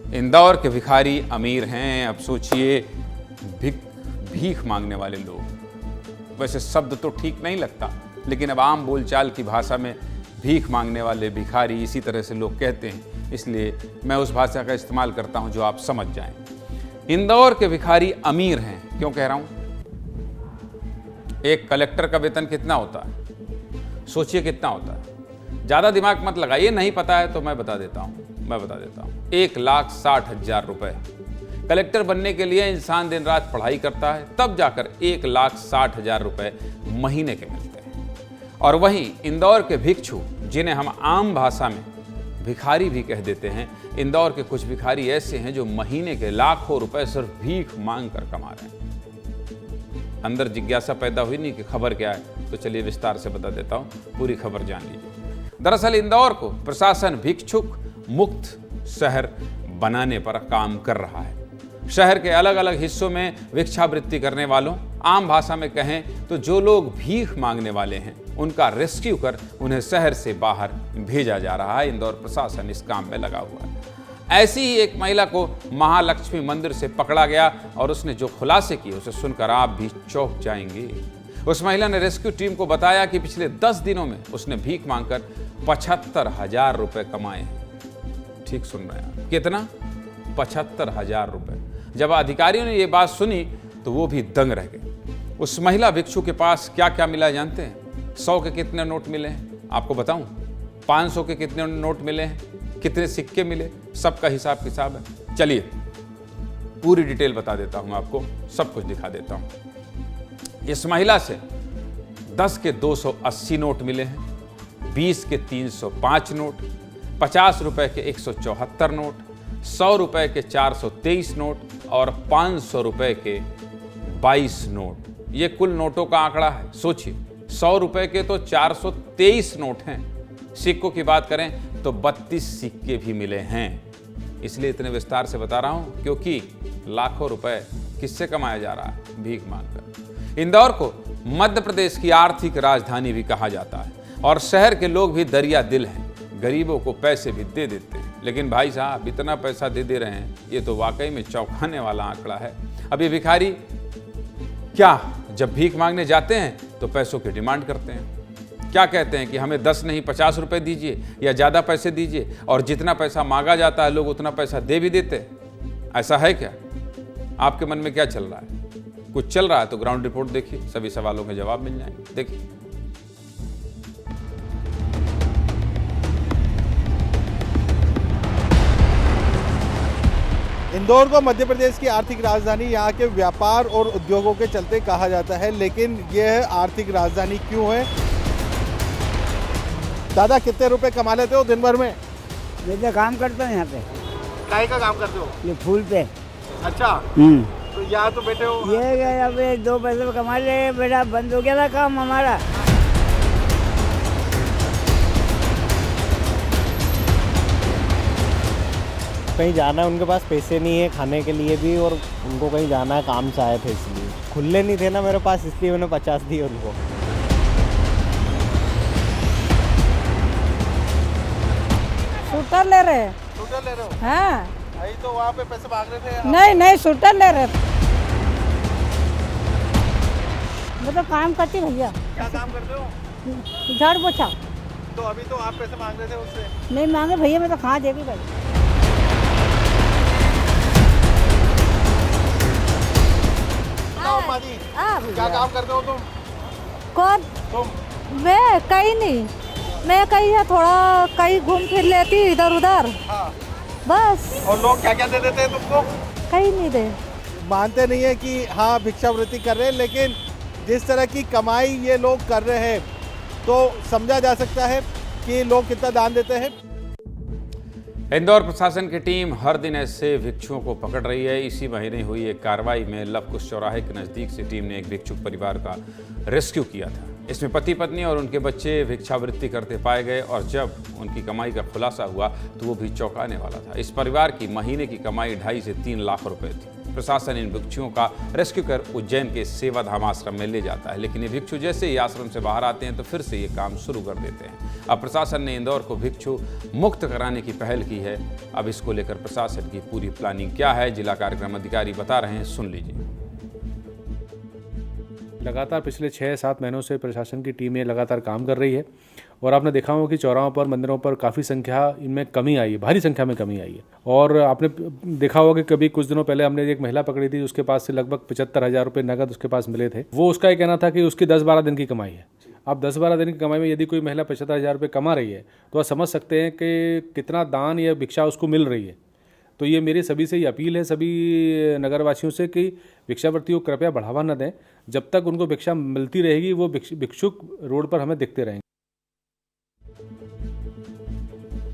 इंदौर के भिखारी अमीर हैं। अब सोचिए भीख मांगने वाले लोग, वैसे शब्द तो ठीक नहीं लगता, लेकिन अब आम बोलचाल की भाषा में भीख मांगने वाले भिखारी इसी तरह से लोग कहते हैं, इसलिए मैं उस भाषा का इस्तेमाल करता हूं जो आप समझ जाएं। इंदौर के भिखारी अमीर हैं। क्यों कह रहा हूं? एक कलेक्टर का वेतन कितना होता है? सोचिए कितना होता है। ज़्यादा दिमाग मत लगाइए, नहीं पता है तो मैं बता देता हूँ 1,60,000 रुपये। कलेक्टर बनने के लिए इंसान दिन रात पढ़ाई करता है, तब जाकर 1,60,000 रुपये महीने के मिलते हैं। और वहीं इंदौर के भिक्षु, जिन्हें हम आम भाषा में भिखारी भी कह देते हैं, इंदौर के कुछ भिखारी ऐसे हैं जो महीने के लाखों रुपए सिर्फ भीख मांग कर कमा रहे हैं। अंदर जिज्ञासा पैदा हुई नहीं कि खबर क्या है, तो चलिए विस्तार से बता देता हूं, पूरी खबर जान लीजिए। दरअसल इंदौर को प्रशासन भिक्षुक मुक्त शहर बनाने पर काम कर रहा है। शहर के अलग अलग हिस्सों में भिक्षावृत्ति करने वालों, आम भाषा में कहें तो जो लोग भीख मांगने वाले हैं, उनका रेस्क्यू कर उन्हें शहर से बाहर भेजा जा रहा है। इंदौर प्रशासन इस काम में लगा हुआ है। ऐसी ही एक महिला को महालक्ष्मी मंदिर से पकड़ा गया और उसने जो खुलासे किए उसे सुनकर आप भी चौंक जाएंगे। उस महिला ने रेस्क्यू टीम को बताया कि पिछले 10 दिनों में उसने भीख मांगकर 75,000 रुपए कमाए हैं। ठीक सुन रहे हैं आप, कितना? 75,000 रुपए। जब अधिकारियों ने ये बात सुनी तो वो भी दंग रह गए। उस महिला भिक्षु के पास क्या क्या मिला जानते हैं? 100 के कितने नोट मिले हैं आपको बताऊं? 500 के कितने नोट मिले हैं? कितने सिक्के मिले? सबका हिसाब किताब है। चलिए पूरी डिटेल बता देता हूं आपको, सब कुछ दिखा देता हूं। इस महिला से 10 के 280 नोट मिले हैं, 20 के 305 नोट, 50 रुपए के 174 नोट, 100 रुपए के 423 नोट और 500 रुपए के 22 नोट। ये कुल नोटों का आंकड़ा है। सोचिए, 100 रुपए के तो 423 नोट हैं। सिक्कों की बात करें तो 32 सिक्के भी मिले हैं। इसलिए इतने विस्तार से बता रहा हूं क्योंकि लाखों रुपए किससे कमाया जा रहा है? भीख मांगकर। इंदौर को मध्य प्रदेश की आर्थिक राजधानी भी कहा जाता है और शहर के लोग भी दरिया दिल हैं, गरीबों को पैसे भी दे देते हैं। लेकिन भाई साहब, इतना पैसा दे रहे हैं, ये तो वाकई में चौंकाने वाला आंकड़ा है। अब ये भिखारी क्या जब भीख मांगने जाते हैं तो पैसों की डिमांड करते हैं। क्या कहते हैं कि हमें 10 नहीं 50 रुपए दीजिए या ज़्यादा पैसे दीजिए, और जितना पैसा मांगा जाता है लोग उतना पैसा दे भी देते हैं। ऐसा है क्या? आपके मन में क्या चल रहा है? कुछ चल रहा है तो ग्राउंड रिपोर्ट देखिए, सभी सवालों के जवाब मिल जाएंगे। देखिए, इंदौर को मध्य प्रदेश की आर्थिक राजधानी यहाँ के व्यापार और उद्योगों के चलते कहा जाता है, लेकिन यह आर्थिक राजधानी क्यों है? दादा, कितने रुपए कमा लेते हो दिन भर में? मैं काम करता हूँ यहाँ पे। काय का काम करते हो? ये फूल पे। अच्छा। तो यहाँ तो बैठे हो? ये यहाँ पे 2 पैसे कमा ले बेटा, बंद हो गया था काम हमारा। कहीं जाना है, उनके पास पैसे नहीं है खाने के लिए भी, और उनको कहीं जाना है, काम से आए थे, इसलिए खुले नहीं थे ना मेरे पास, इसलिए मैंने 50 दिए उनको। शूटर ले रहे हैं। शूटर ले रहे हो? हाँ। भाई तो वहाँ पे पैसे मांग रहे थे? नहीं नहीं, शूटर ले रहे थे। मैं तो काम करती भैया। क्या काम करते हो? झाड़ पोछा। तो अभी तो आप पैसे मांग रहे थे उससे? नहीं मांगे भैया, मैं तो कहाँ देगी भाई। क्या काम करते हो तुम? कौन? तुम? मैं कहीं नहीं, मैं कहीं थोड़ा कहीं घूम फिर लेती इधर उधर। हाँ। बस। और लोग क्या क्या दे देते हैं तुमको? कहीं नहीं दे। मानते नहीं है कि हाँ भिक्षावृत्ति कर रहे हैं, लेकिन जिस तरह की कमाई ये लोग कर रहे हैं तो समझा जा सकता है कि लोग कितना दान देते हैं। इंदौर प्रशासन की टीम हर दिन ऐसे भिक्षुओं को पकड़ रही है। इसी महीने हुई एक कार्रवाई में लवकुश चौराहे के नज़दीक से टीम ने एक भिक्षुक परिवार का रेस्क्यू किया था। इसमें पति पत्नी और उनके बच्चे भिक्षावृत्ति करते पाए गए और जब उनकी कमाई का खुलासा हुआ तो वो भी चौंकाने वाला था। इस परिवार की महीने की कमाई 2.5 से 3 लाख रुपए थी। प्रशासन इन भिक्षुओं का रेस्क्यू कर उज्जैन के सेवाधाम आश्रम में ले जाता है, लेकिन ये भिक्षु जैसे ही आश्रम से बाहर आते हैं तो फिर से ये काम शुरू कर देते हैं। अब प्रशासन ने इंदौर को भिक्षु मुक्त कराने की पहल की है। अब इसको लेकर प्रशासन की पूरी प्लानिंग क्या है, जिला कार्यक्रम अधिकारी बता रहे हैं, सुन लीजिए। लगातार पिछले 6-7 महीनों से प्रशासन की टीम ये लगातार काम कर रही है और आपने देखा होगा कि चौराहों पर, मंदिरों पर काफ़ी संख्या इनमें कमी आई है, भारी संख्या में कमी आई है। और आपने देखा होगा कि कभी कुछ दिनों पहले हमने एक महिला पकड़ी थी, उसके पास से लगभग 75,000 रुपये नकद उसके पास मिले थे। वो उसका ये कहना था कि उसकी 10-12 दिन की कमाई है। अब 10-12 दिन की कमाई में यदि कोई महिला 75,000 रुपये कमा रही है तो आप समझ सकते हैं कि कितना दान या भिक्षा उसको मिल रही है। तो ये मेरी सभी से ही अपील है, सभी नगरवासियों से, कि भिक्षावृत्तियों को कृपया बढ़ावा न दें। जब तक उनको भिक्षा मिलती रहेगी वो भिक्षुक रोड पर हमें दिखते रहेंगे।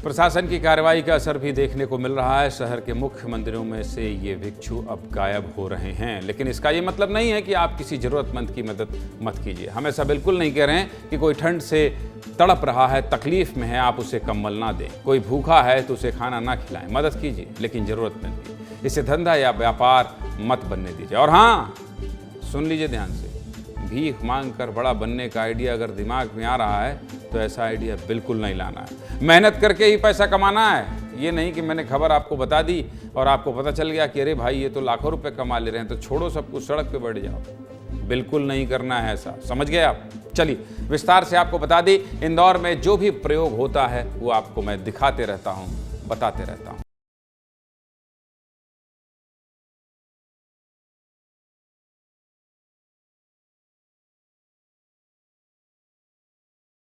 प्रशासन की कार्रवाई का असर भी देखने को मिल रहा है। शहर के मुख्य मंदिरों में से ये भिक्षु अब गायब हो रहे हैं, लेकिन इसका ये मतलब नहीं है कि आप किसी जरूरतमंद की मदद मत कीजिए। हम ऐसा बिल्कुल नहीं कह रहे हैं कि कोई ठंड से तड़प रहा है, तकलीफ में है, आप उसे कंबल ना दें। कोई भूखा है तो उसे खाना ना खिलाएं, मदद कीजिए, लेकिन जरूरतमंद की। इसे धंधा या व्यापार मत बनने दीजिए। और हाँ, सुन लीजिए ध्यान से, भीख मांग कर बड़ा बनने का आइडिया अगर दिमाग में आ रहा है तो ऐसा आइडिया बिल्कुल नहीं लाना है। मेहनत करके ही पैसा कमाना है। ये नहीं कि मैंने खबर आपको बता दी और आपको पता चल गया कि अरे भाई ये तो लाखों रुपए कमा ले रहे हैं, तो छोड़ो सब कुछ, सड़क पे बैठ जाओ। बिल्कुल नहीं करना है ऐसा, समझ गए आप। चलिए विस्तार से आपको बता दी, इंदौर में जो भी प्रयोग होता है वो आपको मैं दिखाते रहता हूँ, बताते रहता हूँ।